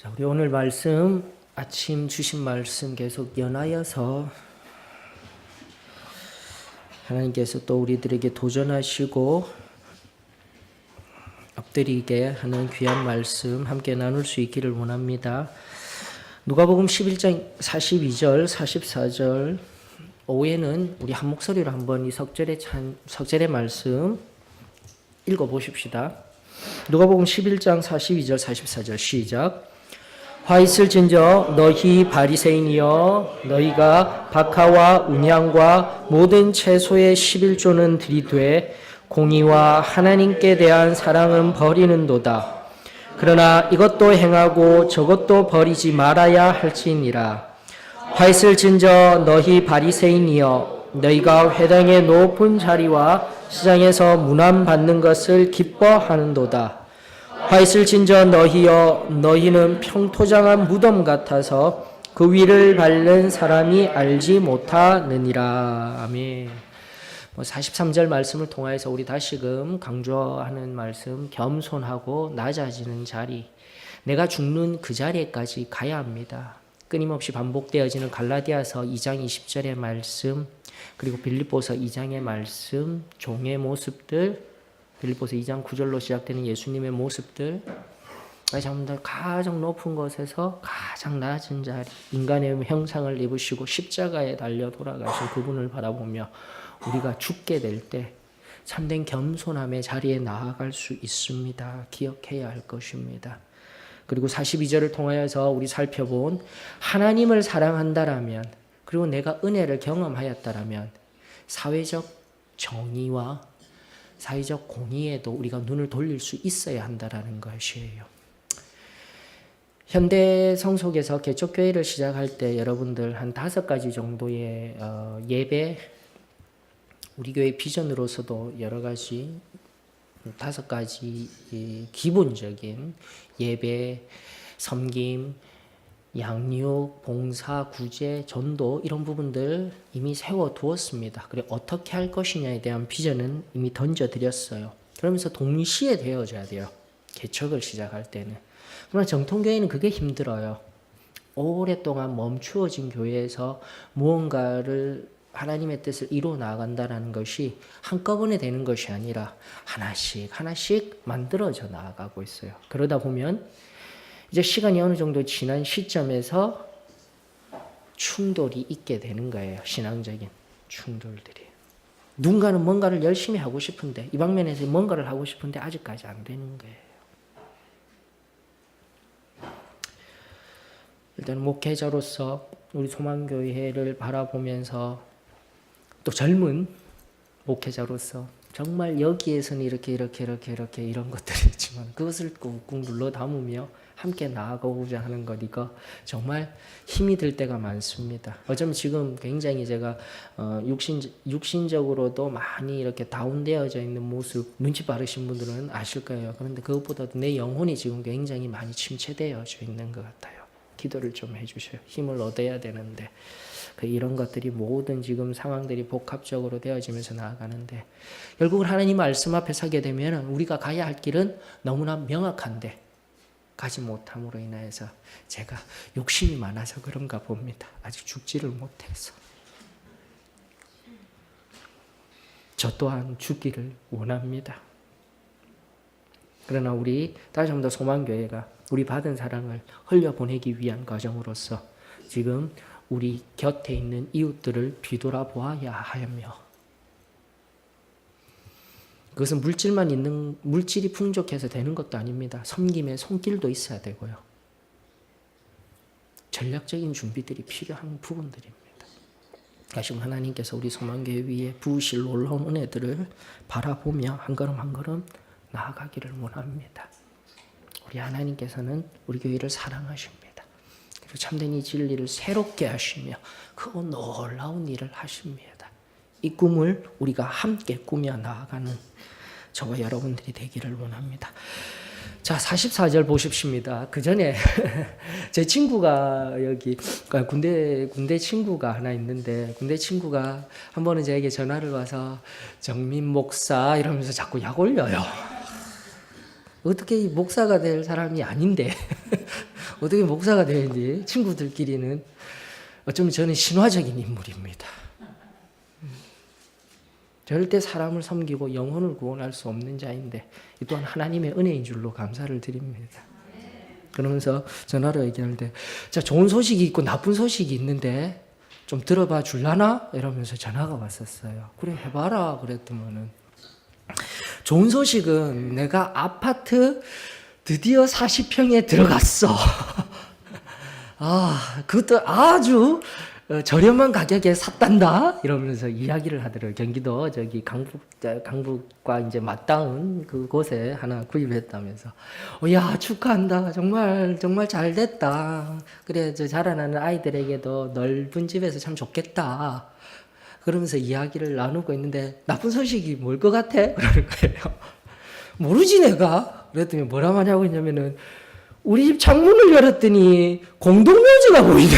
자, 우리 오늘 말씀 아침 주신 말씀 계속 연하여서 하나님께서 또 우리들에게 도전하시고 엎드리게 하는 귀한 말씀 함께 나눌 수 있기를 원합니다. 누가복음 11장 42절, 44절 오후에는 우리 한 목소리로 한번 이 석절의 말씀 읽어 보십시다. 누가복음 11장 42절, 44절 시작. 화 있을진저 너희 바리새인이여 너희가 박하와 운향과 모든 채소의 11조는 들이되 공의와 하나님께 대한 사랑은 버리는도다. 그러나 이것도 행하고 저것도 버리지 말아야 할지니라. 화 있을진저 너희 바리새인이여 너희가 회당의 높은 자리와 시장에서 문안받는 것을 기뻐하는도다. 화 있을진저 너희여 너희는 평토장한 무덤 같아서 그 위를 밟는 사람이 알지 못하느니라. 아멘. 43절 말씀을 통하여서 우리 다시금 강조하는 말씀, 겸손하고 낮아지는 자리, 내가 죽는 그 자리에까지 가야 합니다. 끊임없이 반복되어지는 갈라디아서 2장 20절의 말씀, 그리고 빌립보서 2장의 말씀, 종의 모습들, 빌립보서 2장 9절로 시작되는 예수님의 모습들, 가장 높은 곳에서 가장 낮은 자리, 인간의 형상을 입으시고 십자가에 달려 돌아가신 그분을 바라보며 우리가 죽게 될 때 참된 겸손함의 자리에 나아갈 수 있습니다. 기억해야 할 것입니다. 그리고 42절을 통하여서 우리 살펴본 하나님을 사랑한다라면, 그리고 내가 은혜를 경험하였다라면 사회적 정의와 사회적 공의에도 우리가 눈을 돌릴 수 있어야 한다라는 것이에요. 현대 성속에서 개척교회를 시작할 때 여러분들 한 5가지 정도의 예배, 우리 교회 비전으로서도 여러 가지 5가지 기본적인 예배, 섬김, 양육, 봉사, 구제, 전도 이런 부분들 이미 세워두었습니다. 그리고 어떻게 할 것이냐에 대한 비전은 이미 던져드렸어요. 그러면서 동시에 되어져야 돼요. 개척을 시작할 때는. 그러나 정통교회는 그게 힘들어요. 오랫동안 멈추어진 교회에서 무언가를 하나님의 뜻을 이루어 나아간다는 것이 한꺼번에 되는 것이 아니라 하나씩 만들어져 나아가고 있어요. 그러다 보면 이제 시간이 어느 정도 지난 시점에서 충돌이 있게 되는 거예요. 신앙적인 충돌들이. 누군가는 뭔가를 열심히 하고 싶은데, 이 방면에서 뭔가를 하고 싶은데 아직까지 안 되는 거예요. 일단 목회자로서 우리 소망교회를 바라보면서 또 젊은 목회자로서 정말 여기에서는 이렇게 이런 것들이 있지만 그것을 꾹꾹 눌러 담으며 함께 나아가고자 하는 것, 이거 정말 힘이 들 때가 많습니다. 어쩌면 지금 굉장히 제가 육신적으로도 많이 이렇게 다운되어져 있는 모습 눈치 빠르신 분들은 아실 거예요. 그런데 그것보다도 내 영혼이 지금 굉장히 많이 침체되어져 있는 것 같아요. 기도를 좀 해주셔요. 힘을 얻어야 되는데 이런 것들이 모든 지금 상황들이 복합적으로 되어지면서 나아가는데, 결국은 하나님 말씀 앞에 서게 되면 우리가 가야 할 길은 너무나 명확한데 가지 못함으로 인해서 제가 욕심이 많아서 그런가 봅니다. 아직 죽지를 못해서. 저 또한 죽기를 원합니다. 그러나 우리 다시 한번 더 소망교회가 우리 받은 사랑을 흘려보내기 위한 과정으로서 지금 우리 곁에 있는 이웃들을 뒤돌아보아야 하며, 그것은 물질이 풍족해서 되는 것도 아닙니다. 섬김의 손길도 있어야 되고요. 전략적인 준비들이 필요한 부분들입니다. 다시 하나님께서 우리 소망교회 위에 부으실 놀라운 은혜들을 바라보며 한 걸음 한 걸음 나아가기를 원합니다. 우리 하나님께서는 우리 교회를 사랑하십니다. 그리고 참된 이 진리를 새롭게 하시며 그 놀라운 일을 하십니다. 이 꿈을 우리가 함께 꾸며 나아가는 저와 여러분들이 되기를 원합니다. 자, 44절 보십시다. 그 전에 제 친구가 여기 군대 친구가 하나 있는데, 군대 친구가 한 번은 저에게 전화를 와서 정민 목사 이러면서 자꾸 약 올려요. 어떻게 목사가 될 사람이 아닌데 어떻게 목사가 되는지 친구들끼리는 어쩌면 저는 신화적인 인물입니다. 절대 사람을 섬기고 영혼을 구원할 수 없는 자인데 이 또한 하나님의 은혜인 줄로 감사를 드립니다. 그러면서 전화로 얘기할 때 자, 좋은 소식이 있고 나쁜 소식이 있는데 좀 들어봐 줄라나? 이러면서 전화가 왔었어요. 그래 해봐라 그랬더니는 좋은 소식은 내가 아파트 드디어 40평에 들어갔어. 그것도 아주 저렴한 가격에 샀단다 이러면서 이야기를 하더라고요. 경기도 저기 강북과 이제 맞닿은 그곳에 하나 구입했다면서 야 축하한다 정말 잘 됐다. 그래 저 자라나는 아이들에게도 넓은 집에서 참 좋겠다. 그러면서 이야기를 나누고 있는데 나쁜 소식이 뭘 것 같아? 그러는 거예요. 모르지 내가. 그랬더니 뭐라 하냐고 했냐면은 우리 집 창문을 열었더니 공동묘지가 보이네.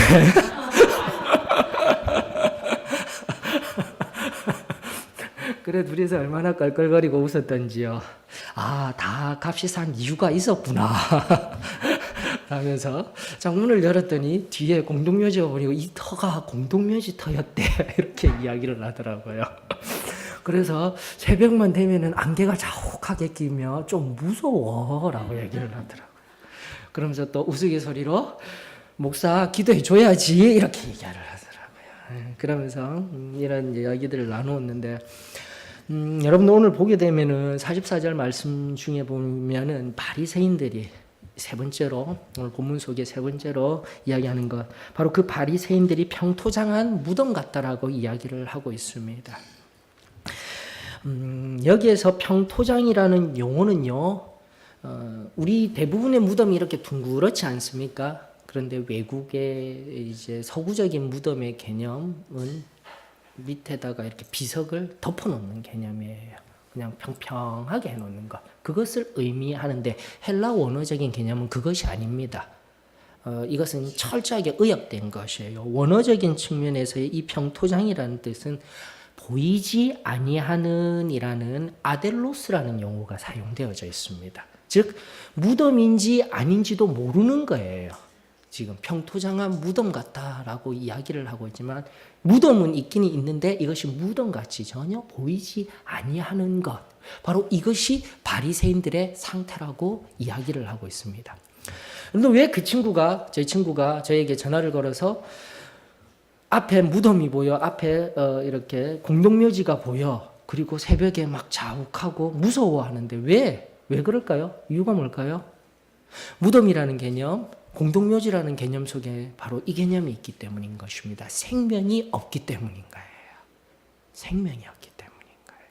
그래 둘이서 얼마나 껄껄거리고 웃었던지요. 다 값이 산 이유가 있었구나. 하면서 창문을 열었더니 뒤에 공동묘지가 보이고 이 터가 공동묘지 터였대. 이렇게 이야기를 하더라고요. 그래서 새벽만 되면은 안개가 자욱하게 끼며 좀 무서워라고 얘기를 하더라고요. 그러면서 또 우스갯소리로 목사 기도해 줘야지 이렇게 얘기를 하더라고요. 그러면서 이런 이야기들을 나누었는데 여러분 오늘 보게 되면은 44절 말씀 중에 보면은 바리새인들이 세 번째로 오늘 본문 속에 세 번째로 이야기하는 것 바로 그 바리새인들이 평토장한 무덤 같다라고 이야기를 하고 있습니다. 여기에서 평토장이라는 용어는요, 우리 대부분의 무덤이 이렇게 둥그렇지 않습니까? 그런데 외국의 이제 서구적인 무덤의 개념은 밑에다가 이렇게 비석을 덮어놓는 개념이에요. 그냥 평평하게 해놓는 것. 그것을 의미하는데 헬라 원어적인 개념은 그것이 아닙니다. 이것은 철저하게 의역된 것이에요. 원어적인 측면에서의 이 평토장이라는 뜻은 보이지 아니하는이라는 아델로스라는 용어가 사용되어져 있습니다. 즉 무덤인지 아닌지도 모르는 거예요. 지금 평토장한 무덤 같다라고 이야기를 하고 있지만 무덤은 있긴 있는데 이것이 무덤같이 전혀 보이지 아니하는 것. 바로 이것이 바리새인들의 상태라고 이야기를 하고 있습니다. 그런데 왜 저희 친구가 저에게 전화를 걸어서 앞에 무덤이 보여, 앞에 이렇게 공동묘지가 보여, 그리고 새벽에 막 자욱하고 무서워하는데 왜 그럴까요? 이유가 뭘까요? 무덤이라는 개념, 공동묘지라는 개념 속에 바로 이 개념이 있기 때문인 것입니다. 생명이 없기 때문인 거예요. 생명이 없기 때문인 거예요.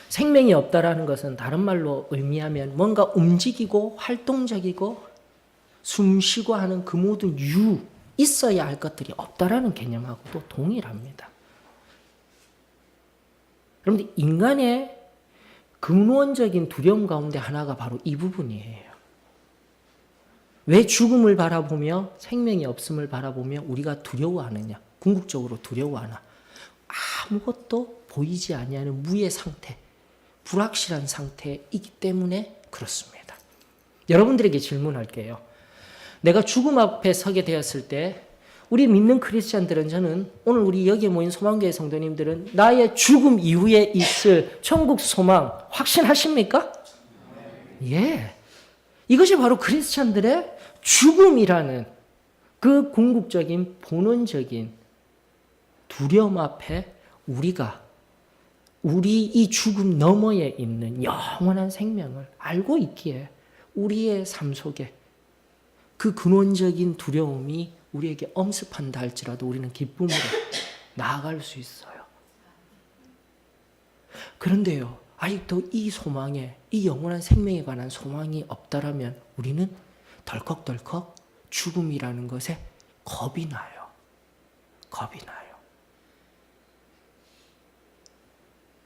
생명이 없다라는 것은 다른 말로 의미하면 뭔가 움직이고 활동적이고 숨쉬고 하는 그 모든 있어야 할 것들이 없다라는 개념하고도 동일합니다. 여러분들 인간의 근원적인 두려움 가운데 하나가 바로 이 부분이에요. 왜 죽음을 바라보며 생명이 없음을 바라보며 우리가 두려워하느냐? 궁극적으로 두려워하나? 아무것도 보이지 아니하는 무의 상태, 불확실한 상태이기 때문에 그렇습니다. 여러분들에게 질문할게요. 내가 죽음 앞에 서게 되었을 때 우리 믿는 크리스찬들은 저는 오늘 우리 여기에 모인 소망교회 성도님들은 나의 죽음 이후에 있을 천국 소망 확신하십니까? 예. 이것이 바로 크리스찬들의 죽음이라는 그 궁극적인 본원적인 두려움 앞에 우리 이 죽음 너머에 있는 영원한 생명을 알고 있기에 우리의 삶 속에 그 근원적인 두려움이 우리에게 엄습한다 할지라도 우리는 기쁨으로 나아갈 수 있어요. 그런데요, 아직도 이 소망에, 이 영원한 생명에 관한 소망이 없다라면 우리는 덜컥덜컥 죽음이라는 것에 겁이 나요. 겁이 나요.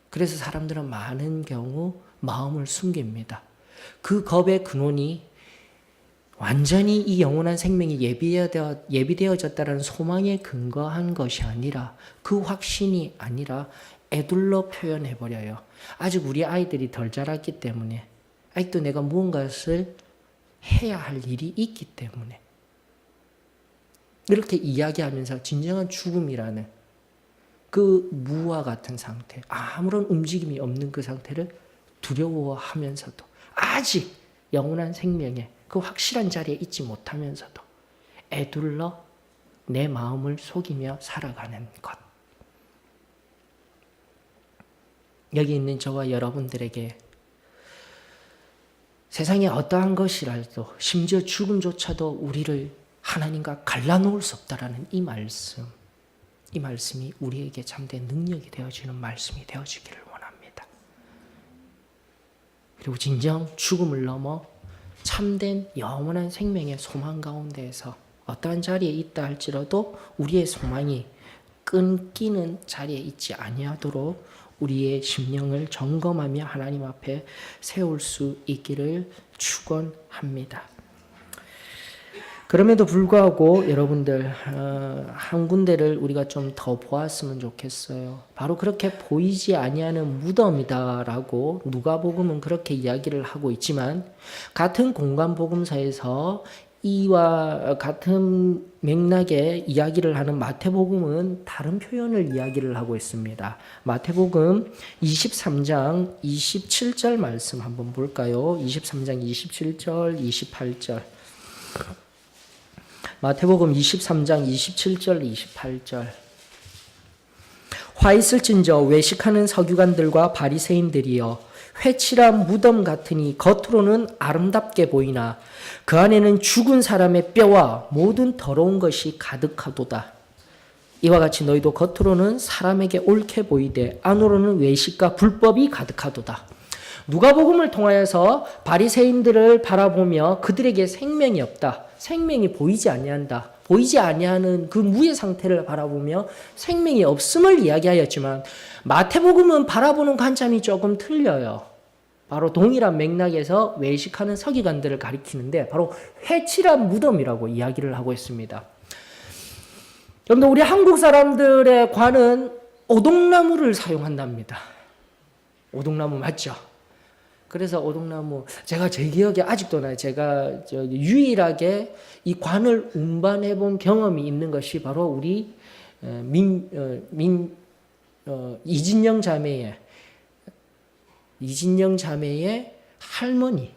그래서 사람들은 많은 경우 마음을 숨깁니다. 그 겁의 근원이 완전히 이 영원한 생명이 예비되어졌다는 소망에 근거한 것이 아니라 그 확신이 아니라 애둘러 표현해버려요. 아직 우리 아이들이 덜 자랐기 때문에, 아직도 내가 무언가를 해야 할 일이 있기 때문에 이렇게 이야기하면서 진정한 죽음이라는 그 무와 같은 상태, 아무런 움직임이 없는 그 상태를 두려워하면서도 아직 영원한 생명의 그 확실한 자리에 있지 못하면서도 애둘러 내 마음을 속이며 살아가는 것. 여기 있는 저와 여러분들에게 세상에 어떠한 것이라도 심지어 죽음조차도 우리를 하나님과 갈라놓을 수 없다라는 이 말씀이 우리에게 참된 능력이 되어지는 말씀이 되어지기를 원합니다. 그리고 진정 죽음을 넘어 참된 영원한 생명의 소망 가운데에서 어떠한 자리에 있다 할지라도 우리의 소망이 끊기는 자리에 있지 아니하도록 우리의 심령을 점검하며 하나님 앞에 세울 수 있기를 축원합니다. 그럼에도 불구하고 여러분들 한 군데를 우리가 좀 더 보았으면 좋겠어요. 바로 그렇게 보이지 아니하는 무덤이다라고 누가복음은 그렇게 이야기를 하고 있지만 같은 공간 복음서에서 이와 같은 맥락의 이야기를 하는 마태복음은 다른 표현을 이야기를 하고 있습니다. 마태복음 23장 27절 말씀 한번 볼까요? 23장 27절, 28절. 마태복음 23장 27절, 28절. 화 있을진저 외식하는 서기관들과 바리새인들이여 회칠한 무덤 같으니 겉으로는 아름답게 보이나 그 안에는 죽은 사람의 뼈와 모든 더러운 것이 가득하도다. 이와 같이 너희도 겉으로는 사람에게 옳게 보이되 안으로는 외식과 불법이 가득하도다. 누가복음을 통하여서 바리새인들을 바라보며 그들에게 생명이 없다. 생명이 보이지 아니한다. 보이지 아니하는 그 무의 상태를 바라보며 생명이 없음을 이야기하였지만 마태복음은 바라보는 관점이 조금 틀려요. 바로 동일한 맥락에서 외식하는 서기관들을 가리키는데 바로 회칠한 무덤이라고 이야기를 하고 있습니다. 여러분들 우리 한국 사람들의 관은 오동나무를 사용한답니다. 오동나무 맞죠? 그래서 오동나무 제가 제 기억에 아직도 나요. 제가 유일하게 이 관을 운반해 본 경험이 있는 것이 바로 우리 이진영 자매의 할머니.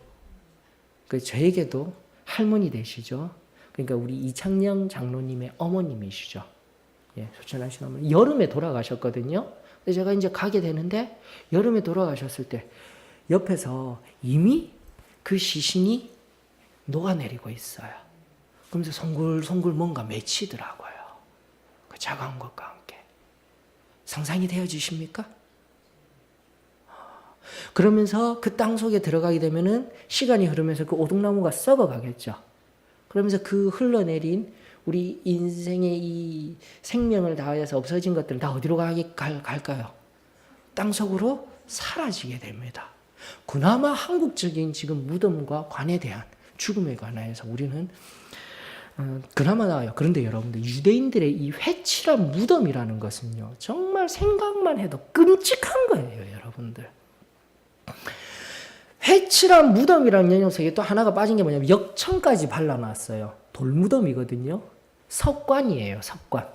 저에게도 할머니 되시죠. 그러니까 우리 이창영 장로님의 어머님이시죠. 예, 소천하신 어머니. 여름에 돌아가셨거든요. 그래서 제가 이제 가게 되는데 여름에 돌아가셨을 때 옆에서 이미 그 시신이 녹아내리고 있어요. 그러면서 송글송글 뭔가 맺히더라고요. 그 차가운 것과 함께. 상상이 되어지십니까? 그러면서 그 땅 속에 들어가게 되면은 시간이 흐르면서 그 오동나무가 썩어가겠죠. 그러면서 그 흘러내린 우리 인생의 이 생명을 다하여서 없어진 것들은 다 어디로 갈까요? 땅 속으로 사라지게 됩니다. 그나마 한국적인 지금 무덤과 관에 대한 죽음에 관하여서 우리는 그나마 나아요. 그런데 여러분들 유대인들의 이 회칠한 무덤이라는 것은요 정말 생각만 해도 끔찍한 거예요. 여러분들 회칠한 무덤이라는 녀석에 또 하나가 빠진 게 뭐냐면 역청까지 발라놨어요. 돌무덤이거든요. 석관이에요. 석관.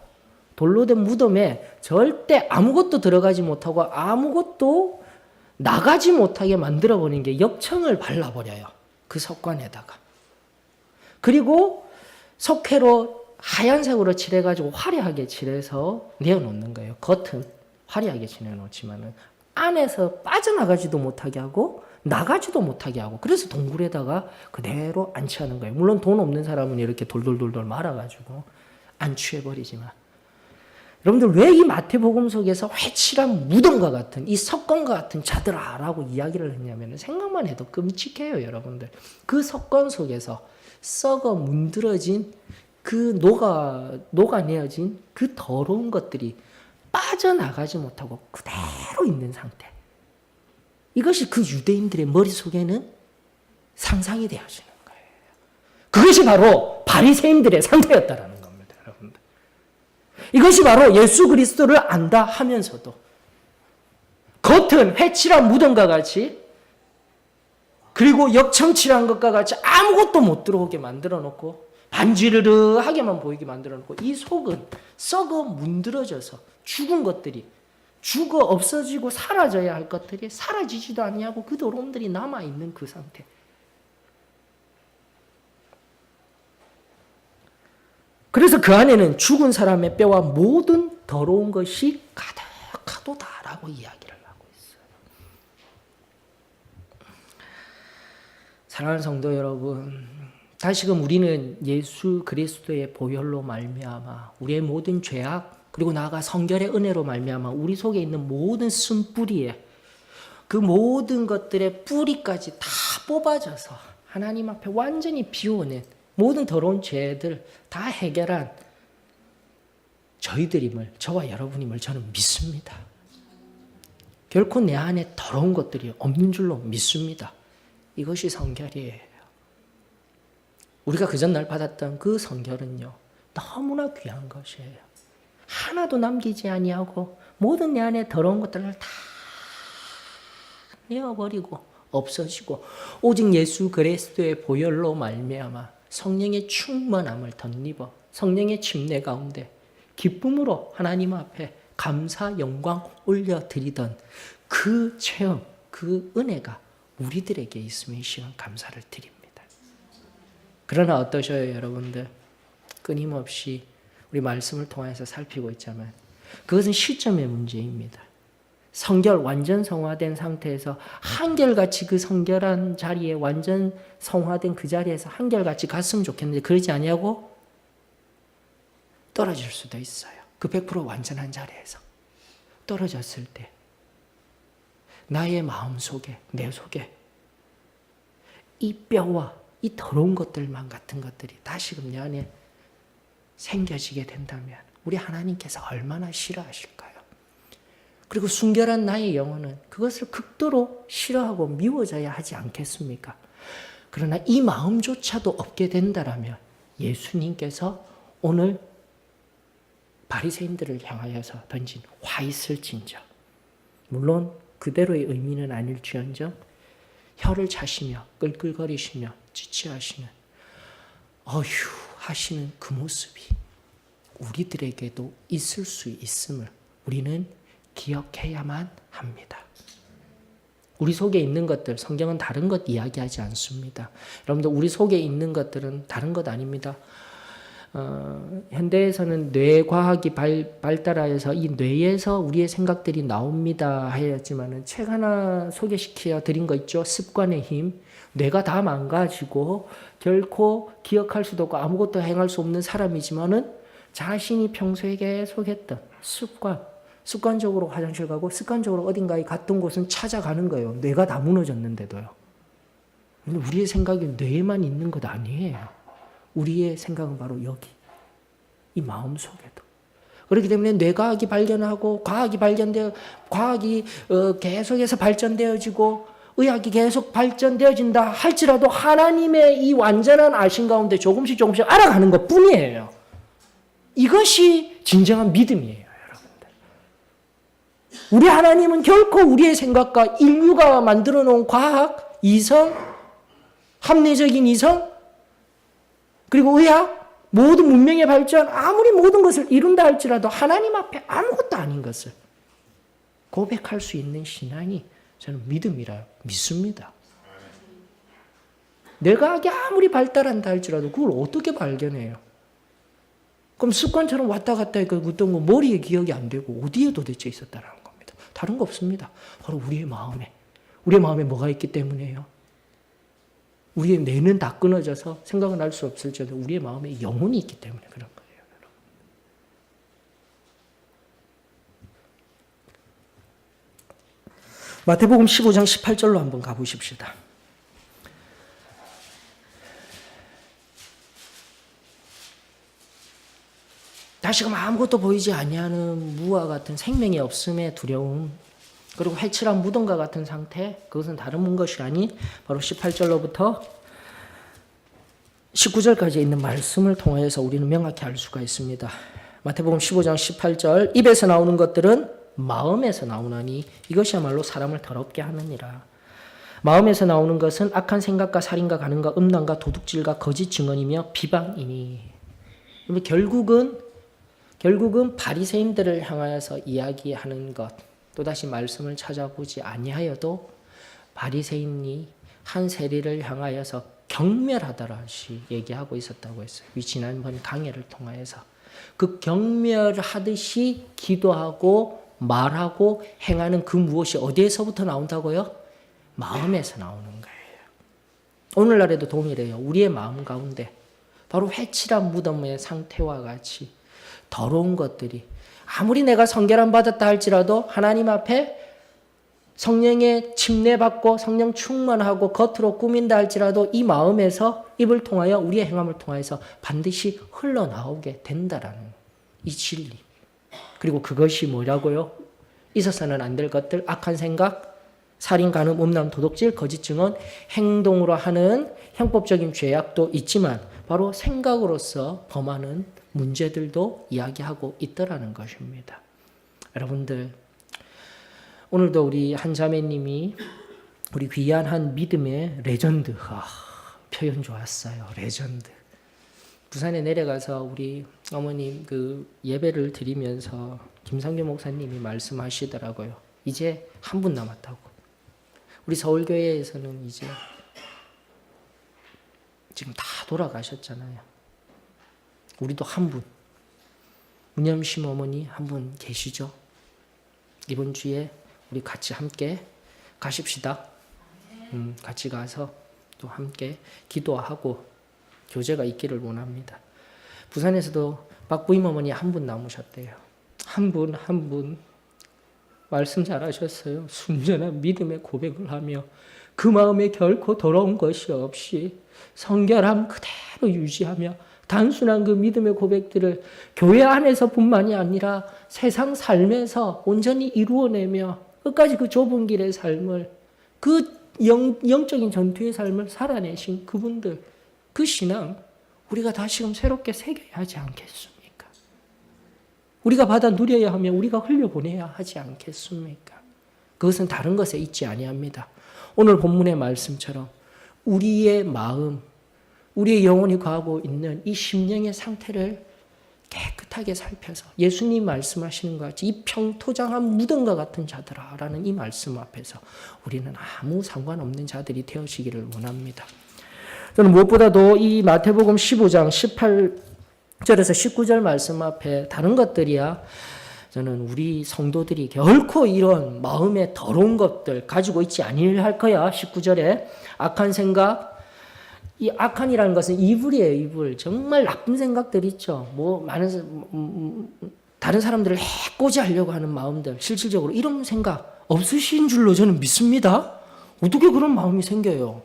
돌로 된 무덤에 절대 아무것도 들어가지 못하고 아무것도 나가지 못하게 만들어버린 게 역청을 발라버려요. 그 석관에다가. 그리고 석회로 하얀색으로 칠해가지고 화려하게 칠해서 내어놓는 거예요. 겉은 화려하게 칠해놓지만은 안에서 빠져나가지도 못하게 하고 나가지도 못하게 하고 그래서 동굴에다가 그대로 안치하는 거예요. 물론 돈 없는 사람은 이렇게 돌돌돌돌 말아가지고 안치해버리지만 여러분들 왜 이 마태복음 속에서 회칠한 무덤과 같은 이 석관과 같은 자들아라고 이야기를 했냐면 생각만 해도 끔찍해요. 여러분들 그 석관 속에서 썩어 문드러진 그 녹아내어진 그 더러운 것들이 빠져나가지 못하고 그대로 있는 상태. 이것이 그 유대인들의 머릿속에는 상상이 되어지는 거예요. 그것이 바로 바리새인들의 상태였다라는 겁니다. 여러분들. 이것이 바로 예수 그리스도를 안다 하면서도 속은 회칠한 무덤과 같이, 그리고 역청칠한 것과 같이 아무것도 못 들어오게 만들어 놓고 반지르르하게만 보이게 만들어 놓고, 이 속은 썩어 문드러져서 죽은 것들이, 죽어 없어지고 사라져야 할 것들이 사라지지도 아니하고 그 더러움들이 남아있는 그 상태. 그래서 그 안에는 죽은 사람의 뼈와 모든 더러운 것이 가득하도다라고 이야기를 하고 있어요. 사랑하는 성도 여러분, 다시금 우리는 예수 그리스도의 보혈로 말미암아 우리의 모든 죄악, 그리고 나아가 성결의 은혜로 말미암아 우리 속에 있는 모든 쓴뿌리에, 그 모든 것들의 뿌리까지 다 뽑아져서 하나님 앞에 완전히 비워낸 모든 더러운 죄들 다 해결한 저희들임을, 저와 여러분임을 저는 믿습니다. 결코 내 안에 더러운 것들이 없는 줄로 믿습니다. 이것이 성결이에요. 우리가 그 전날 받았던 그 성결은요, 너무나 귀한 것이에요. 하나도 남기지 아니하고 모든 내 안에 더러운 것들을 다 내어버리고 없어지고 오직 예수 그리스도의 보혈로 말미암아 성령의 충만함을 덧입어 성령의 침례 가운데 기쁨으로 하나님 앞에 감사 영광 올려드리던 그 체험, 그 은혜가 우리들에게 있음에 이 시간 감사를 드립니다. 그러나 어떠셔요, 여러분들? 끊임없이 우리 말씀을 통해서 살피고 있지만 그것은 시점의 문제입니다. 성결, 완전 성화된 상태에서 한결같이 그 성결한 자리에, 완전 성화된 그 자리에서 한결같이 갔으면 좋겠는데 그러지 아니하고 떨어질 수도 있어요. 그 100% 완전한 자리에서 떨어졌을 때 나의 마음 속에, 내 속에 이 뼈와 이 더러운 것들만 같은 것들이 다시금 내 안에 생겨지게 된다면 우리 하나님께서 얼마나 싫어하실까요? 그리고 순결한 나의 영혼은 그것을 극도로 싫어하고 미워져야 하지 않겠습니까? 그러나 이 마음조차도 없게 된다라면 예수님께서 오늘 바리새인들을 향하여서 던진 화 있을진저, 물론 그대로의 의미는 아닐지언정 혀를 차시며 끌끌거리시며 지체하시는 어휴 하시는 그 모습이 우리들에게도 있을 수 있음을 우리는 기억해야만 합니다. 우리 속에 있는 것들, 성경은 다른 것 이야기하지 않습니다. 여러분들, 우리 속에 있는 것들은 다른 것 아닙니다. 현대에서는 뇌과학이 발달하여서 이 뇌에서 우리의 생각들이 나옵니다 하였지만은 책 하나 소개시켜 드린 거 있죠. 습관의 힘. 뇌가 다 망가지고 결코 기억할 수도 없고 아무것도 행할 수 없는 사람이지만은 자신이 평소에 계속 했던 습관적으로 화장실 가고 습관적으로 어딘가에 갔던 곳은 찾아가는 거예요. 뇌가 다 무너졌는데도요. 우리의 생각이 뇌에만 있는 것 아니에요. 우리의 생각은 바로 여기, 이 마음 속에도. 그렇기 때문에 뇌과학이 발견하고 과학이 계속해서 발전되어지고 의학이 계속 발전되어진다 할지라도 하나님의 이 완전한 아신 가운데 조금씩 알아가는 것 뿐이에요. 이것이 진정한 믿음이에요, 여러분들. 우리 하나님은 결코 우리의 생각과 인류가 만들어 놓은 과학, 이성, 합리적인 이성, 그리고 의학, 모든 문명의 발전, 아무리 모든 것을 이룬다 할지라도 하나님 앞에 아무것도 아닌 것을 고백할 수 있는 신앙이 저는 믿음이라 믿습니다. 뇌과학이 아무리 발달한다 할지라도 그걸 어떻게 발견해요? 그럼 습관처럼 왔다 갔다 했던 거 머리에 기억이 안 되고 어디에 도대체 있었다는 겁니다. 다른 거 없습니다. 바로 우리의 마음에 뭐가 있기 때문에요. 우리의 뇌는 다 끊어져서 생각은 할 수 없을지라도 우리의 마음에 영혼이 있기 때문에 그런 거예요. 여러분. 마태복음 15장 18절로 한번 가보십시다. 다시금 아무것도 보이지 아니하는 무와 같은 생명이 없음의 두려움, 그리고 회칠한 무덤과 같은 상태, 그것은 다른 것이 아닌 바로 18절로부터 19절까지 있는 말씀을 통해서 우리는 명확히 알 수가 있습니다. 마태복음 15장 18절, 입에서 나오는 것들은 마음에서 나오나니 이것이야말로 사람을 더럽게 하느니라. 마음에서 나오는 것은 악한 생각과 살인과 간음과 음란과 도둑질과 거짓 증언이며 비방이니. 결국은 바리새인들을 향하여서 이야기하는 것. 또다시 말씀을 찾아보지 아니하여도 바리새인이 한 세리를 향하여서 경멸하다라시 얘기하고 있었다고 했어요. 지난번 강해를 통하여서 그 경멸하듯이 기도하고 말하고 행하는 그 무엇이 어디에서부터 나온다고요? 마음에서 나오는 거예요. 오늘날에도 동일해요. 우리의 마음 가운데 바로 회칠한 무덤의 상태와 같이 더러운 것들이 아무리 내가 성결함 받았다 할지라도 하나님 앞에 성령의 침례받고 성령 충만하고 겉으로 꾸민다 할지라도 이 마음에서 입을 통하여 우리의 행함을 통하여서 반드시 흘러나오게 된다라는 이 진리. 그리고 그것이 뭐라고요? 있어서는 안 될 것들, 악한 생각, 살인, 간음, 음란, 도둑질, 거짓 증언, 행동으로 하는 형법적인 죄악도 있지만 바로 생각으로서 범하는 문제들도 이야기하고 있더라는 것입니다. 여러분들, 오늘도 우리 한 자매님이 우리 귀한 한 믿음의 레전드, 표현 좋았어요. 레전드. 부산에 내려가서 우리 어머님 그 예배를 드리면서 김상규 목사님이 말씀하시더라고요. 이제 한 분 남았다고. 우리 서울교회에서는 이제 지금 다 돌아가셨잖아요. 우리도 한 분, 문염심 어머니 한 분 계시죠? 이번 주에 우리 같이 함께 가십시다. 같이 가서 또 함께 기도하고 교제가 있기를 원합니다. 부산에서도 박부임 어머니 한 분 남으셨대요. 한 분 말씀 잘하셨어요. 순전한 믿음의 고백을 하며 그 마음에 결코 더러운 것이 없이 성결함 그대로 유지하며 단순한 그 믿음의 고백들을 교회 안에서뿐만이 아니라 세상 삶에서 온전히 이루어내며 끝까지 그 좁은 길의 삶을, 그 영적인 전투의 삶을 살아내신 그분들, 그 신앙 우리가 다시금 새롭게 새겨야 하지 않겠습니까? 우리가 받아 누려야 하며 우리가 흘려보내야 하지 않겠습니까? 그것은 다른 것에 있지 아니합니다. 오늘 본문의 말씀처럼 우리의 마음, 우리의 영혼이 거하고 있는 이 심령의 상태를 깨끗하게 살펴서 예수님 말씀하시는 것 같이 이 평토장한 무덤과 같은 자들아 라는 이 말씀 앞에서 우리는 아무 상관없는 자들이 되어지기를 원합니다. 저는 무엇보다도 이 마태복음 15장 18절에서 19절 말씀 앞에 다른 것들이야 저는 우리 성도들이 결코 이런 마음의 더러운 것들 가지고 있지 아니할 거야. 19절에 악한 생각, 이 악한이라는 것은 이불이에요, 이불. 정말 나쁜 생각들 있죠. 다른 사람들을 해코지 하려고 하는 마음들, 실질적으로 이런 생각 없으신 줄로 저는 믿습니다. 어떻게 그런 마음이 생겨요?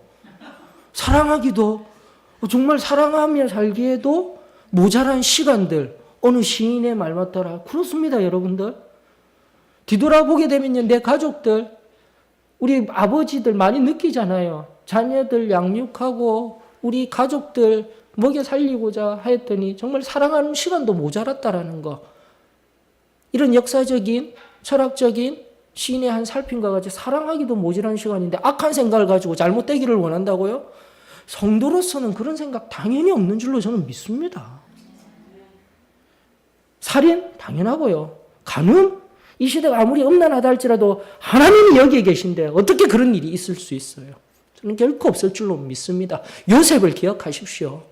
사랑하기도, 정말 사랑하며 살기에도 모자란 시간들, 어느 시인의 말 맞더라. 그렇습니다, 여러분들. 뒤돌아보게 되면요, 내 가족들, 우리 아버지들 많이 느끼잖아요. 자녀들 양육하고 우리 가족들 먹여 살리고자 했더니 정말 사랑하는 시간도 모자랐다라는 거. 이런 역사적인 철학적인 시인의 한 살핀과 같이 사랑하기도 모자란 시간인데 악한 생각을 가지고 잘못되기를 원한다고요? 성도로서는 그런 생각 당연히 없는 줄로 저는 믿습니다. 살인? 당연하고요. 간음? 이 시대가 아무리 음란하다 할지라도 하나님이 여기에 계신데 어떻게 그런 일이 있을 수 있어요? 저는 결코 없을 줄로 믿습니다. 요셉을 기억하십시오.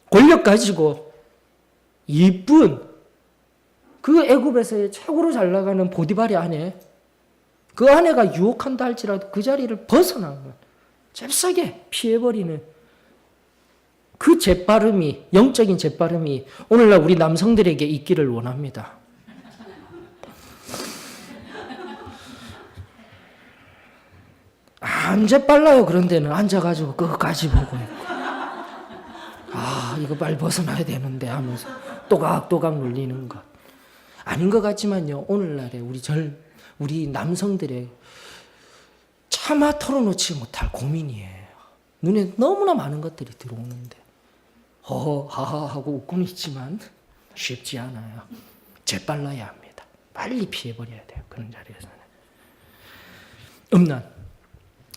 권력 가지고 이쁜 그 애굽에서의 최고로 잘 나가는 보디발의 아내, 그 아내가 유혹한다 할지라도 그 자리를 벗어나면 잽싸게 피해버리는 그 재빠름이, 영적인 재빠름이 오늘날 우리 남성들에게 있기를 원합니다. 안 재빨라요. 그런 데는 앉아가지고 끝까지 보고 있고. 이거 빨리 벗어나야 되는데 하면서 또각또각 눌리는 것. 아닌 것 같지만요. 오늘날에 우리 남성들의 차마 털어놓지 못할 고민이에요. 눈에 너무나 많은 것들이 들어오는데 하하 하고 웃고는 있지만 쉽지 않아요. 재빨라야 합니다. 빨리 피해버려야 돼요. 그런 자리에서는. 음란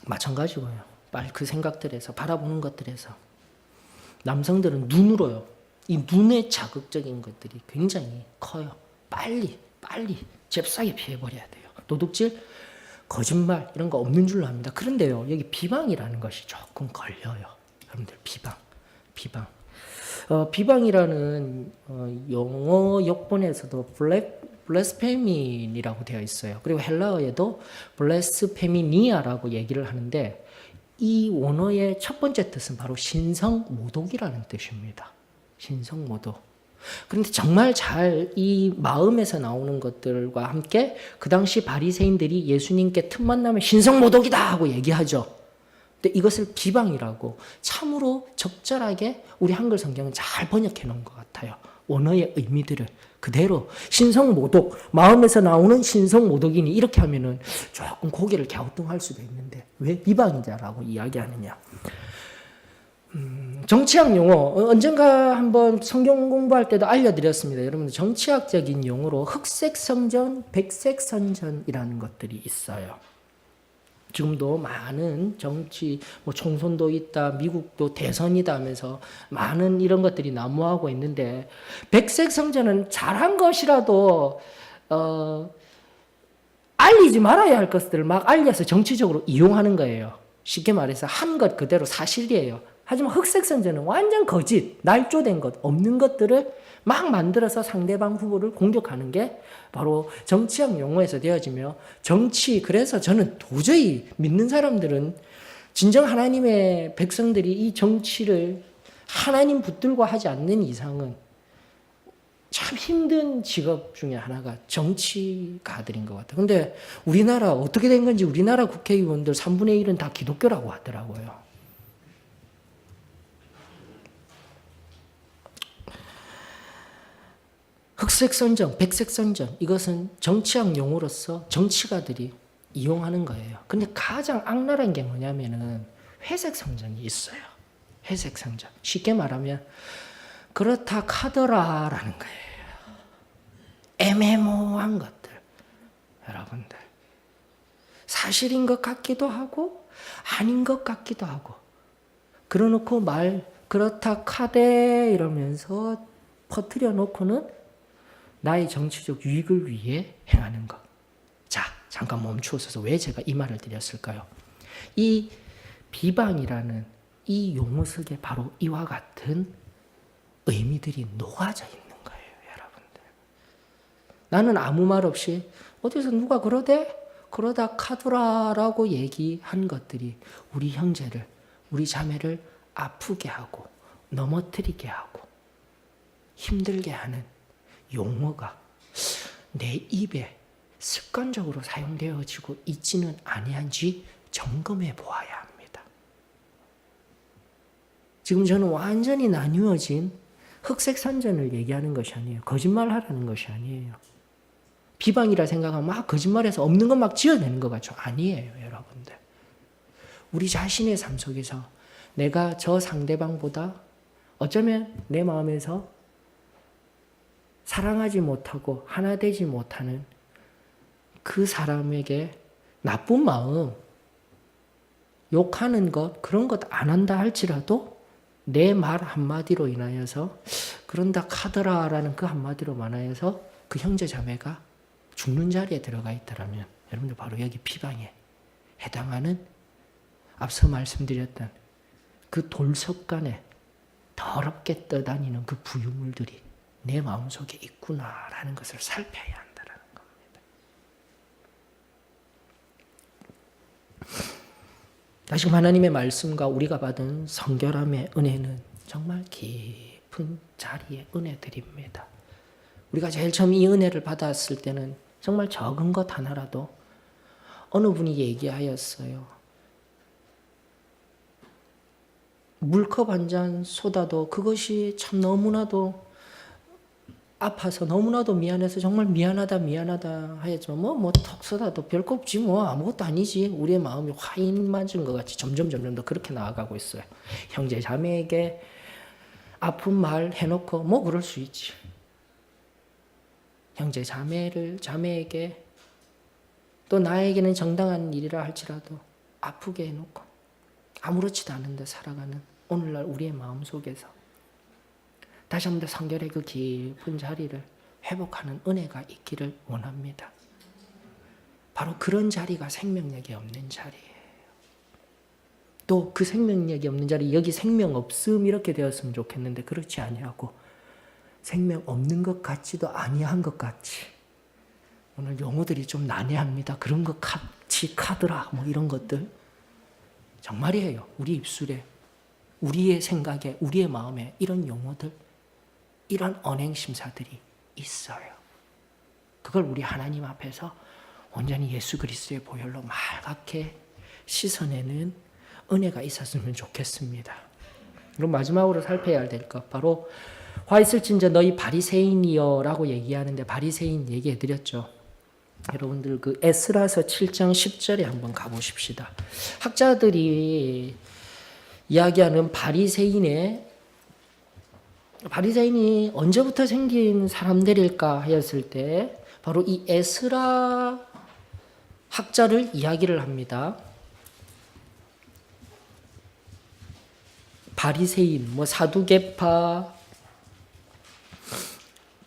마찬가지고요. 빨리 그 생각들에서 바라보는 것들에서 남성들은 눈으로요. 이 눈의 자극적인 것들이 굉장히 커요. 빨리 잽싸게 피해버려야 돼요. 도둑질, 거짓말 이런 거 없는 줄로 합니다. 그런데요. 여기 비방이라는 것이 조금 걸려요. 여러분들 비방. 비방이라는 영어 역본에서도 블레스페민이라고 되어 있어요. 그리고 헬라어에도 블레스페미니아라고 얘기를 하는데 이 원어의 첫 번째 뜻은 바로 신성모독이라는 뜻입니다. 신성모독. 그런데 정말 잘 이 마음에서 나오는 것들과 함께 그 당시 바리새인들이 예수님께 틈만 나면 신성모독이다 하고 얘기하죠. 근데 이것을 비방이라고 참으로 적절하게 우리 한글 성경은 잘 번역해 놓은 것 같아요. 원어의 의미들을 그대로 신성모독, 마음에서 나오는 신성모독이니 이렇게 하면은 조금 고개를 갸우뚱할 수도 있는데 왜 비방이냐라고 이야기하느냐. 정치학 용어 언젠가 한번 성경 공부할 때도 알려드렸습니다. 여러분들 정치학적인 용어로 흑색성전, 백색선전이라는 것들이 있어요. 지금도 많은 정치, 총선도 있다, 미국도 대선이다 하면서 많은 이런 것들이 난무하고 있는데 백색성전은 잘한 것이라도 알리지 말아야 할 것들을 막 알려서 정치적으로 이용하는 거예요. 쉽게 말해서 한 것 그대로 사실이에요. 하지만 흑색선전은 완전 거짓, 날조된 것, 없는 것들을 막 만들어서 상대방 후보를 공격하는 게 바로 정치학 용어에서 되어지며 정치, 그래서 저는 도저히 믿는 사람들은 진정 하나님의 백성들이 이 정치를 하나님 붙들고 하지 않는 이상은 참 힘든 직업 중에 하나가 정치가들인 것 같아요. 근데 우리나라 어떻게 된 건지 우리나라 국회의원들 3분의 1은 다 기독교라고 하더라고요. 흑색선전, 백색선전 이것은 정치학 용어로서 정치가들이 이용하는 거예요. 근데 가장 악랄한 게 뭐냐면은 회색성전이 있어요. 회색성전. 쉽게 말하면 그렇다 카더라라는 거예요. 애매모호한 것들. 여러분들. 사실인 것 같기도 하고 아닌 것 같기도 하고 그러놓고 말 그렇다 카대 이러면서 퍼뜨려 놓고는 나의 정치적 유익을 위해 행하는 것. 자, 잠깐 멈추어서 왜 제가 이 말을 드렸을까요? 이 비방이라는 이 용어 속에 바로 이와 같은 의미들이 녹아져 있는 거예요, 여러분들. 나는 아무 말 없이 어디서 누가 그러다 카두라라고 얘기한 것들이 우리 형제를, 우리 자매를 아프게 하고 넘어뜨리게 하고 힘들게 하는 용어가 내 입에 습관적으로 사용되어지고 있지는 아니한지 점검해 보아야 합니다. 지금 저는 완전히 나뉘어진 흑색 선전을 얘기하는 것이 아니에요. 거짓말하라는 것이 아니에요. 비방이라 생각하면 막 거짓말해서 없는 것 막 지어내는 것 같죠. 아니에요, 여러분들. 우리 자신의 삶 속에서 내가 저 상대방보다 어쩌면 내 마음에서 사랑하지 못하고 하나 되지 못하는 그 사람에게 나쁜 마음, 욕하는 것, 그런 것 안 한다 할지라도 내 말 한마디로 인하여서 그런다 카더라라는 그 한마디로 인하여서 그 형제 자매가 죽는 자리에 들어가 있다라면 여러분들 바로 여기 비방에 해당하는 앞서 말씀드렸던 그 돌석간에 더럽게 떠다니는 그 부유물들이 내 마음속에 있구나라는 것을 살펴야 한다는 겁니다. 다시금 하나님의 말씀과 우리가 받은 성결함의 은혜는 정말 깊은 자리의 은혜들입니다. 우리가 제일 처음 이 은혜를 받았을 때는 정말 적은 것 하나라도 어느 분이 얘기하였어요. 물컵 한 잔 쏟아도 그것이 참 너무나도 아파서 너무나도 미안해서 정말 미안하다 하였지만 턱 쏟아도 별거 없지 아무것도 아니지. 우리의 마음이 화인 맞은 것 같이 점점 더 그렇게 나아가고 있어요. 형제 자매에게 아픈 말 해놓고 그럴 수 있지. 형제 자매에게 또 나에게는 정당한 일이라 할지라도 아프게 해놓고 아무렇지도 않은데 살아가는 오늘날 우리의 마음속에서 다시 한번 더 성결의 그 깊은 자리를 회복하는 은혜가 있기를 원합니다. 바로 그런 자리가 생명력이 없는 자리예요. 또 그 생명력이 없는 자리, 여기 생명 없음 이렇게 되었으면 좋겠는데 그렇지 아니하고 생명 없는 것 같지도 아니한 것 같이, 오늘 용어들이 좀 난해합니다. 그런 것 같이 카더라 뭐 이런 것들 정말이에요. 우리 입술에, 우리의 생각에, 우리의 마음에 이런 용어들, 이런 언행심사들이 있어요. 그걸 우리 하나님 앞에서 온전히 예수 그리스도의 보혈로 맑게 씻어내는 은혜가 있었으면 좋겠습니다. 그럼 마지막으로 살펴야 될 것, 바로 화 있을진저 너희 바리새인이여 라고 얘기하는데, 바리새인 얘기해 드렸죠. 여러분들 그 에스라서 7장 10절에 한번 가보십시다. 학자들이 이야기하는 바리새인이 언제부터 생긴 사람들일까 하였을 때 바로 이 에스라 학자를 이야기를 합니다. 바리새인, 사두개파,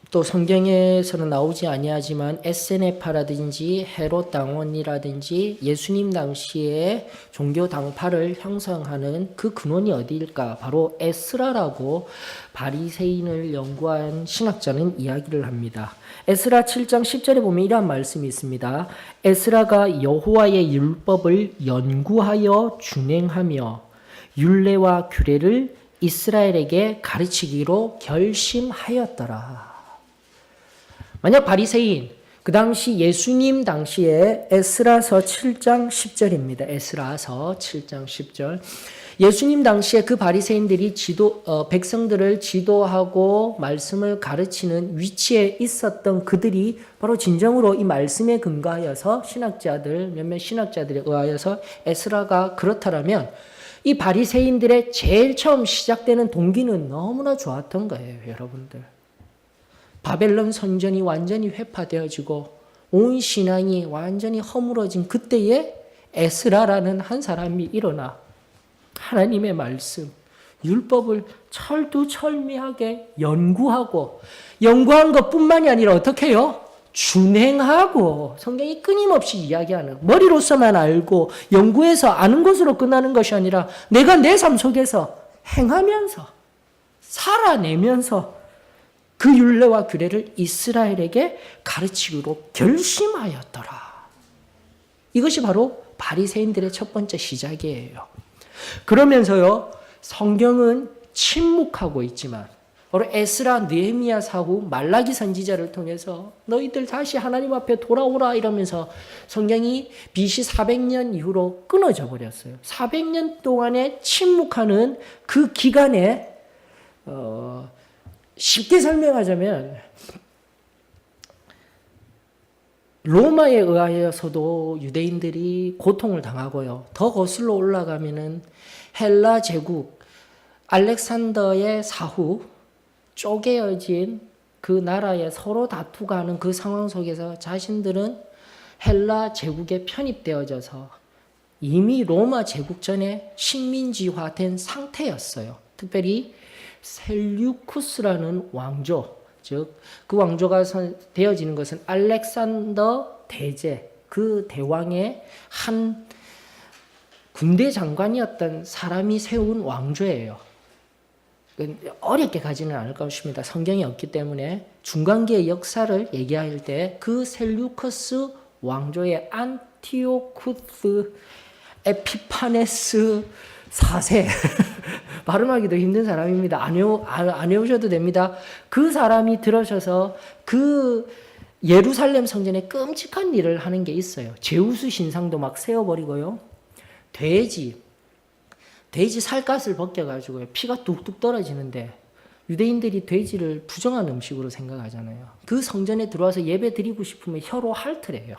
또 성경에서는 나오지 아니하지만 에세네파라든지 헤롯 당원이라든지 예수님 당시에 종교 당파를 형성하는 그 근원이 어디일까? 바로 에스라라고 바리새인을 연구한 신학자는 이야기를 합니다. 에스라 7장 10절에 보면 이러한 말씀이 있습니다. 에스라가 여호와의 율법을 연구하여 준행하며 율례와 규례를 이스라엘에게 가르치기로 결심하였더라. 만약 바리새인, 그 당시 예수님 당시에 에스라서 7장 10절입니다. 에스라서 7장 10절. 예수님 당시에 그 바리새인들이 백성들을 지도하고 말씀을 가르치는 위치에 있었던 그들이 바로 진정으로 이 말씀에 근거하여서 몇몇 신학자들에 의하여서 에스라가 그렇다라면 이 바리새인들의 제일 처음 시작되는 동기는 너무나 좋았던 거예요, 여러분들. 바벨론 선전이 완전히 회파되어지고 온 신앙이 완전히 허물어진 그때에 에스라라는 한 사람이 일어나 하나님의 말씀, 율법을 철두철미하게 연구한 것뿐만이 아니라 어떻게 해요? 준행하고, 성경이 끊임없이 이야기하는, 머리로서만 알고 연구해서 아는 것으로 끝나는 것이 아니라 내가 내 삶 속에서 행하면서 살아내면서 그 율례와 규례를 이스라엘에게 가르치기로 결심하였더라. 이것이 바로 바리새인들의 첫 번째 시작이에요. 그러면서요, 성경은 침묵하고 있지만 바로 에스라, 느헤미야 사후, 말라기 선지자를 통해서 너희들 다시 하나님 앞에 돌아오라 이러면서 성경이 BC 400년 이후로 끊어져 버렸어요. 400년 동안의 침묵하는 그 기간에 쉽게 설명하자면 로마에 의하여서도 유대인들이 고통을 당하고요. 더 거슬러 올라가면은 헬라 제국, 알렉산더의 사후 쪼개어진 그 나라에 서로 다투가는 그 상황 속에서 자신들은 헬라 제국에 편입되어져서 이미 로마 제국 전에 식민지화된 상태였어요. 특별히 셀류쿠스라는 왕조, 즉 그 왕조가 되어지는 것은 알렉산더 대제, 그 대왕의 한 군대 장관이었던 사람이 세운 왕조예요. 어렵게 가지는 않을 것입니다. 성경이 없기 때문에 중간기의 역사를 얘기할 때 그 셀류커스 왕조의 안티오쿠스 에피파네스 4세 발음하기도 힘든 사람입니다. 안 외우셔도 됩니다. 그 사람이 들어서서 그 예루살렘 성전에 끔찍한 일을 하는 게 있어요. 제우스 신상도 막 세워버리고요. 돼지 살갗을 벗겨가지고 피가 뚝뚝 떨어지는데 유대인들이 돼지를 부정한 음식으로 생각하잖아요. 그 성전에 들어와서 예배 드리고 싶으면 혀로 핥으래요.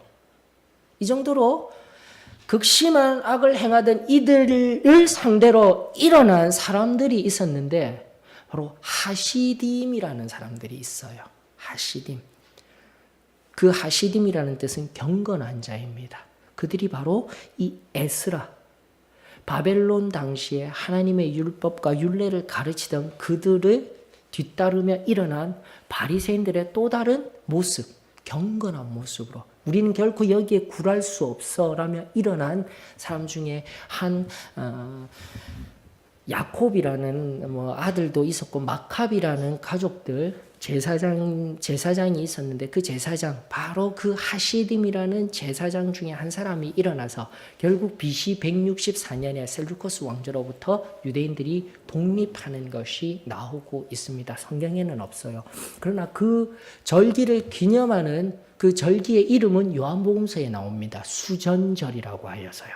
이 정도로 극심한 악을 행하던 이들을 상대로 일어난 사람들이 있었는데 바로 하시딤이라는 사람들이 있어요. 하시딤. 그 하시딤이라는 뜻은 경건한 자입니다. 그들이 바로 이 에스라, 바벨론 당시에 하나님의 율법과 율례를 가르치던 그들을 뒤따르며 일어난 바리새인들의 또 다른 모습, 경건한 모습으로 우리는 결코 여기에 굴할 수 없어라며 일어난 사람 중에 한 야콥이라는 아들도 있었고 마캅이라는 가족들 제사장이 있었는데 그 제사장 바로 그 하시딤이라는 제사장 중에 한 사람이 일어나서 결국 BC 164년에 셀루커스 왕조로부터 유대인들이 독립하는 것이 나오고 있습니다. 성경에는 없어요. 그러나 그 절기를 기념하는 그 절기의 이름은 요한복음서에 나옵니다. 수전절이라고 하여서요.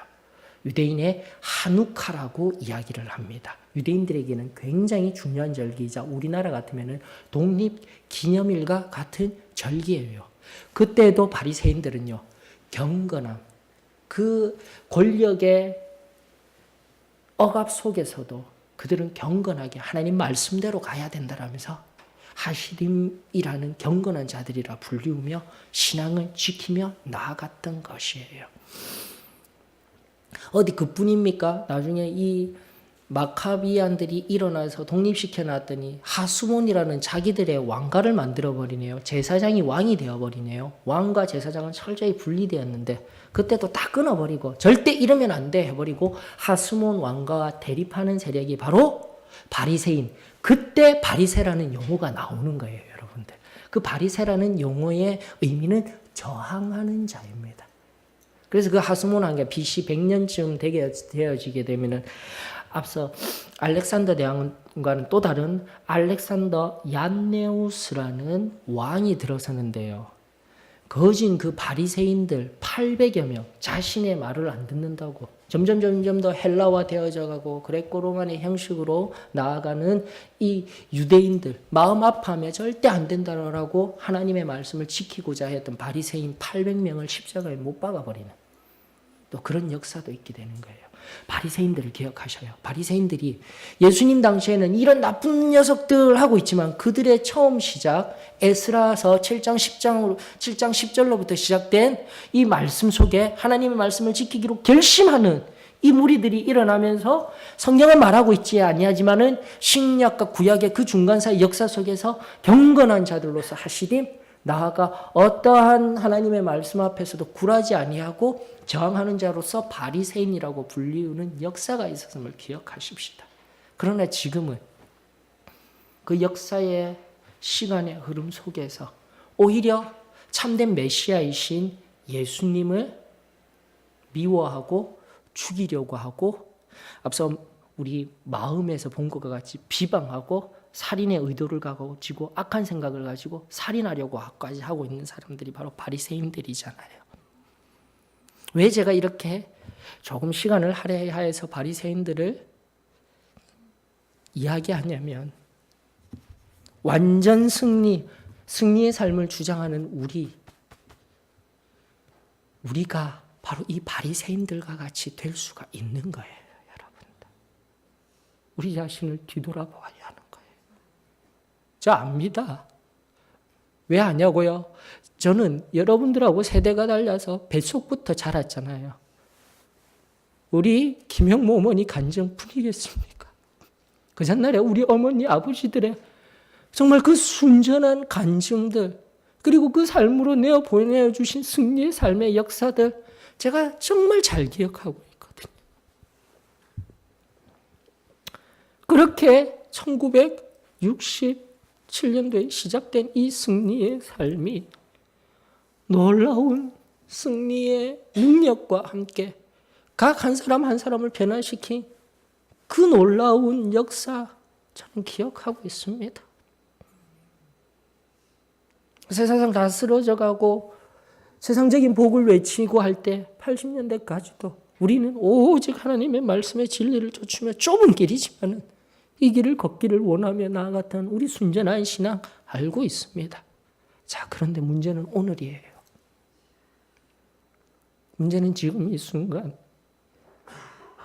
유대인의 하누카라고 이야기를 합니다. 유대인들에게는 굉장히 중요한 절기이자 우리나라 같으면 독립기념일과 같은 절기예요. 그때도 바리새인들은요, 경건함, 그 권력의 억압 속에서도 그들은 경건하게 하나님 말씀대로 가야 된다라면서 하시딤이라는 경건한 자들이라 불리우며 신앙을 지키며 나아갔던 것이에요. 어디 그뿐입니까? 나중에 이 마카비안들이 일어나서 독립시켜 놨더니 하수몬이라는 자기들의 왕가를 만들어 버리네요. 제사장이 왕이 되어 버리네요. 왕과 제사장은 철저히 분리되었는데 그때도 다 끊어버리고 절대 이러면 안 돼 해버리고 하수몬 왕가와 대립하는 세력이 바로 바리새인. 그때 바리새라는 용어가 나오는 거예요, 여러분들. 그 바리새라는 용어의 의미는 저항하는 자입니다. 그래서 그 하수몬 왕가 BC 100년쯤 되어지게 되면은 앞서 알렉산더 대왕과는 또 다른 알렉산더 얀네우스라는 왕이 들어서는데요. 거진 그 바리새인들 800여 명 자신의 말을 안 듣는다고 점점 더 헬라화 되어져 가고 그레코로마의 형식으로 나아가는 이 유대인들 마음 아파하며 절대 안 된다라고 하나님의 말씀을 지키고자 했던 바리새인 800명을 십자가에 못 박아버리는 또 그런 역사도 있게 되는 거예요. 바리새인들을 기억하셔요. 바리새인들이 예수님 당시에는 이런 나쁜 녀석들 하고 있지만 그들의 처음 시작 에스라서 7장 10절로부터 시작된 이 말씀 속에 하나님의 말씀을 지키기로 결심하는 이 무리들이 일어나면서 성경은 말하고 있지 아니하지만은 신약과 구약의 그 중간사의 역사 속에서 경건한 자들로서 하시림 나아가 어떠한 하나님의 말씀 앞에서도 굴하지 아니하고 저항하는 자로서 바리새인이라고 불리우는 역사가 있었음을 기억하십시다. 그러나 지금은 그 역사의 시간의 흐름 속에서 오히려 참된 메시아이신 예수님을 미워하고 죽이려고 하고 앞서 우리 마음에서 본 것과 같이 비방하고 살인의 의도를 가지고 악한 생각을 가지고 살인하려고까지 하고 있는 사람들이 바로 바리새인들이잖아요. 왜 제가 이렇게 조금 시간을 할애해서 바리새인들을 이야기하냐면 완전 승리의 삶을 주장하는 우리가 바로 이 바리새인들과 같이 될 수가 있는 거예요, 여러분들. 우리 자신을 뒤돌아보아야 하는 거예요. 저 압니다. 왜 아냐고요? 저는 여러분들하고 세대가 달라서 뱃속부터 자랐잖아요. 우리 김형모 어머니 간증뿐이겠습니까? 그 전날에 우리 어머니 아버지들의 정말 그 순전한 간증들 그리고 그 삶으로 보내주신 승리의 삶의 역사들 제가 정말 잘 기억하고 있거든요. 그렇게 1967년도에 시작된 이 승리의 삶이 놀라운 승리의 능력과 함께 각 한 사람 한 사람을 변화시킨 그 놀라운 역사 저는 기억하고 있습니다. 세상 다 쓰러져 가고 세상적인 복을 외치고 할 때 80년대까지도 우리는 오직 하나님의 말씀의 진리를 쫓으며 좁은 길이지만 이 길을 걷기를 원하며 나아갔던 우리 순전한 신앙 알고 있습니다. 자, 그런데 문제는 오늘이에요. 문제는 지금 이 순간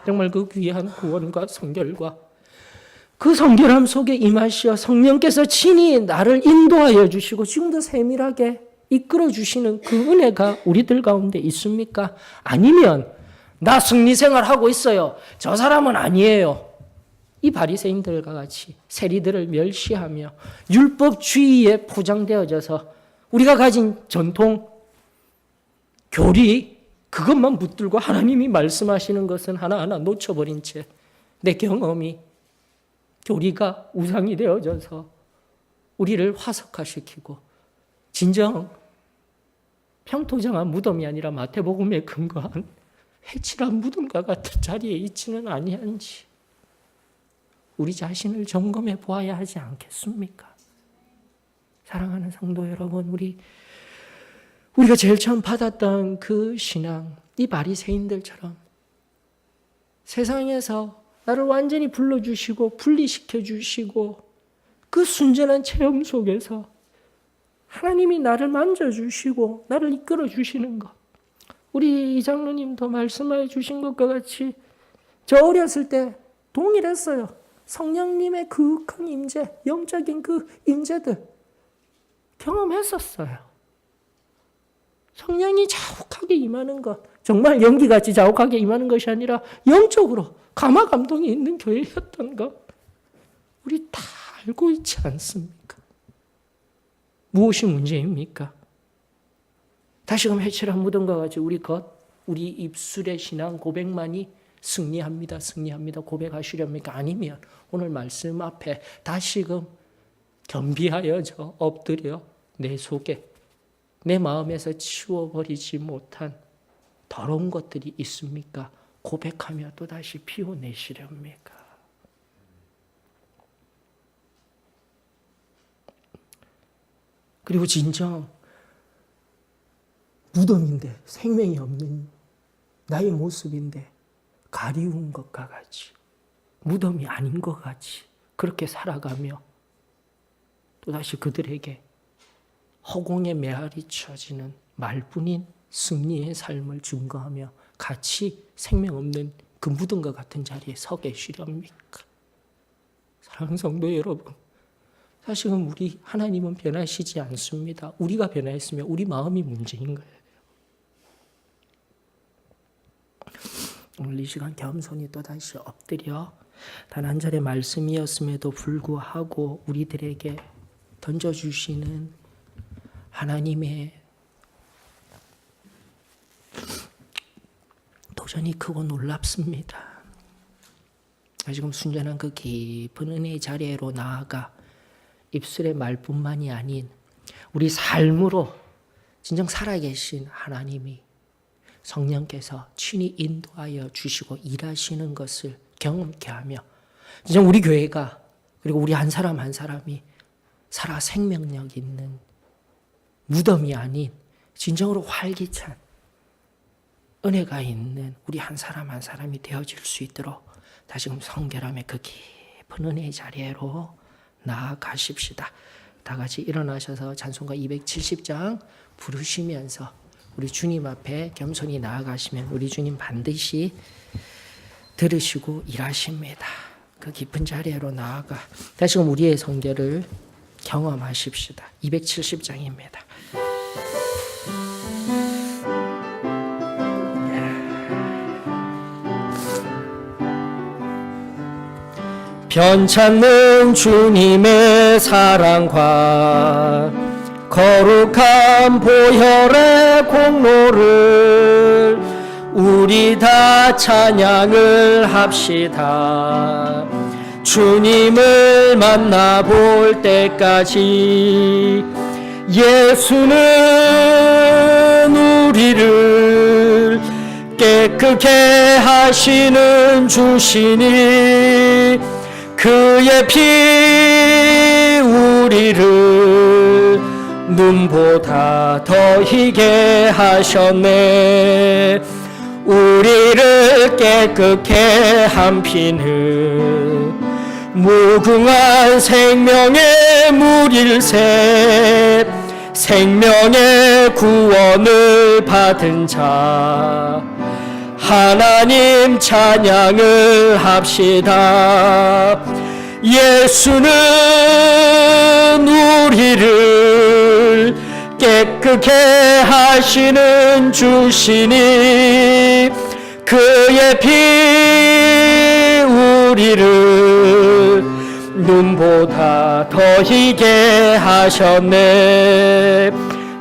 정말 그 귀한 구원과 성결과 그 성결함 속에 임하시어 성령께서 친히 나를 인도하여 주시고 지금도 세밀하게 이끌어 주시는 그 은혜가 우리들 가운데 있습니까? 아니면 나 승리 생활하고 있어요. 저 사람은 아니에요. 이 바리새인들과 같이 세리들을 멸시하며 율법주의에 포장되어져서 우리가 가진 전통, 교리 그것만 붙들고 하나님이 말씀하시는 것은 하나하나 놓쳐버린 채 내 경험이 교리가 우상이 되어져서 우리를 화석화시키고 진정 평토장한 무덤이 아니라 마태복음에 근거한 해칠한 무덤과 같은 자리에 있지는 아니한지 우리 자신을 점검해 보아야 하지 않겠습니까? 사랑하는 성도 여러분, 우리가 제일 처음 받았던 그 신앙, 이 바리새인들처럼 세상에서 나를 완전히 불러주시고 분리시켜 주시고 그 순전한 체험 속에서 하나님이 나를 만져주시고 나를 이끌어 주시는 것, 우리 이장로님도 말씀해 주신 것과 같이 저 어렸을 때 동일했어요. 성령님의 그윽한 임재, 영적인 그 임재들 경험했었어요. 성령이 자욱하게 임하는 것, 정말 연기같이 자욱하게 임하는 것이 아니라 영적으로 감화 감동이 있는 교회였던 것 우리 다 알고 있지 않습니까? 무엇이 문제입니까? 다시금 해칠한 무덤과 같이 우리 입술의 신앙 고백만이 승리합니다, 승리합니다 고백하시렵니까? 아니면 오늘 말씀 앞에 다시금 겸비하여 엎드려 내 속에 내 마음에서 치워버리지 못한 더러운 것들이 있습니까? 고백하며 또다시 피워내시렵니까? 그리고 진정 무덤인데 생명이 없는 나의 모습인데 가리운 것과 같이 무덤이 아닌 것 같이 그렇게 살아가며 또다시 그들에게 허공에 메아리 쳐지는 말뿐인 승리의 삶을 증거하며 같이 생명 없는 그 무덤과 같은 자리에 서 계시렵니까? 사랑하는 성도 여러분, 사실은 우리 하나님은 변하시지 않습니다. 우리가 변화했으면 우리 마음이 문제인 거예요. 오늘 이 시간 겸손히 또다시 엎드려 단 한 절의 말씀이었음에도 불구하고 우리들에게 던져주시는 하나님의 도전이 크고 놀랍습니다. 지금 순전한 그 깊은 은혜의 자리로 나아가 입술의 말뿐만이 아닌 우리 삶으로 진정 살아계신 하나님이 성령께서 친히 인도하여 주시고 일하시는 것을 경험케 하며 진정 우리 교회가 그리고 우리 한 사람 한 사람이 살아 생명력 있는 무덤이 아닌 진정으로 활기찬 은혜가 있는 우리 한 사람 한 사람이 되어질 수 있도록 다시금 성결함의 그 깊은 은혜의 자리로 나아가십시다. 다 같이 일어나셔서 찬송가 270장 부르시면서 우리 주님 앞에 겸손히 나아가시면 우리 주님 반드시 들으시고 일하십니다. 그 깊은 자리로 나아가 다시금 우리의 성결을 경험하십시다. 270장입니다. 변찮는 주님의 사랑과 거룩한 보혈의 공로를 우리 다 찬양을 합시다. 주님을 만나볼 때까지 예수는 우리를 깨끗게 하시는 주시니 그의 피 우리를 눈보다 더 희게 하셨네. 우리를 깨끗게 한 피는 무궁한 생명의 물일새 생명의 구원을 받은 자 하나님 찬양을 합시다. 예수는 우리를 깨끗게 하시는 주시니 그의 피 우리를 눈보다 더 희게 하셨네.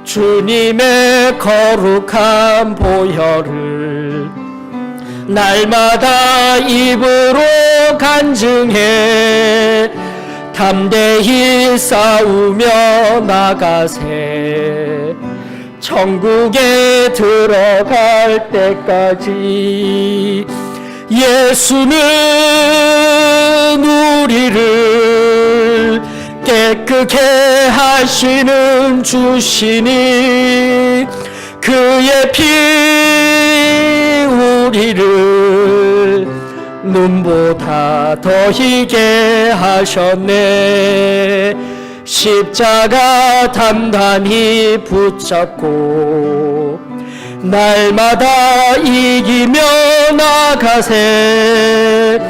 주님의 거룩한 보혈을 날마다 입으로 간증해 담대히 싸우며 나가세. 천국에 들어갈 때까지 예수는 우리를 깨끗게 하시는 주시니 그의 피 우리를 눈보다 더 희게 하셨네. 십자가 단단히 붙잡고 날마다 이기며 나가세.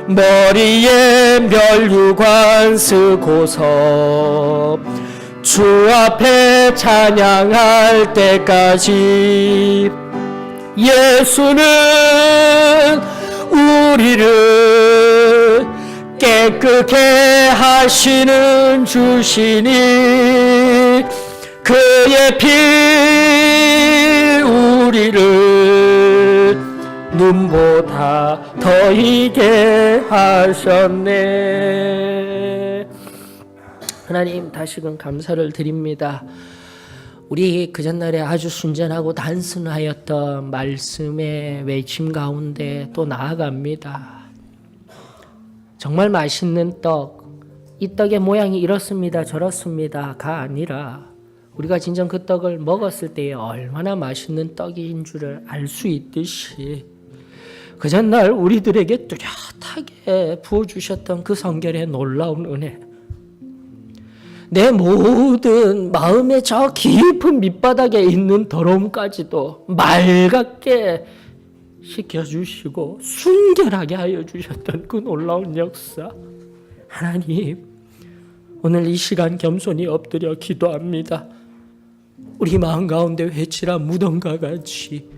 머리에 면류관 쓰고서 주 앞에 찬양할 때까지 예수는 우리를 깨끗게 하시는 주시니 그의 피 우리를 눈보다 더 희게 하셨네. 하나님, 다시금 감사를 드립니다. 우리 그 전날에 아주 순전하고 단순하였던 말씀의 외침 가운데 또 나아갑니다. 정말 맛있는 떡, 이 떡의 모양이 이렇습니다 저렇습니다가 아니라 우리가 진정 그 떡을 먹었을 때에 얼마나 맛있는 떡인 줄을 알 수 있듯이 그 전날 우리들에게 뚜렷하게 부어주셨던 그 성결의 놀라운 은혜, 내 모든 마음의 저 깊은 밑바닥에 있는 더러움까지도 맑게 씻겨주시고 순결하게 하여 주셨던 그 놀라운 역사, 하나님, 오늘 이 시간 겸손히 엎드려 기도합니다. 우리 마음 가운데 회칠한 무덤과 같이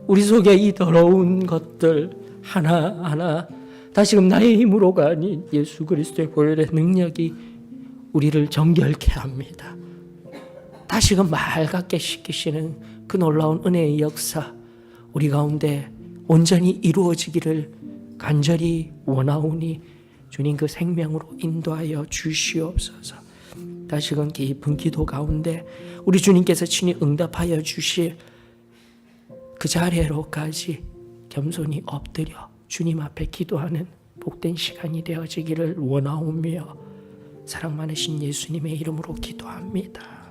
우리 속에 이 더러운 것들 하나하나 다시금 나의 힘으로가 아닌 예수 그리스도의 보혈의 능력이 우리를 정결케 합니다. 다시금 맑게 씻기시는 그 놀라운 은혜의 역사 우리 가운데 온전히 이루어지기를 간절히 원하오니 주님 그 생명으로 인도하여 주시옵소서. 다시금 깊은 기도 가운데 우리 주님께서 친히 응답하여 주실 그 자리로까지 겸손히 엎드려 주님 앞에 기도하는 복된 시간이 되어지기를 원하오며 사랑 많으신 예수님의 이름으로 기도합니다.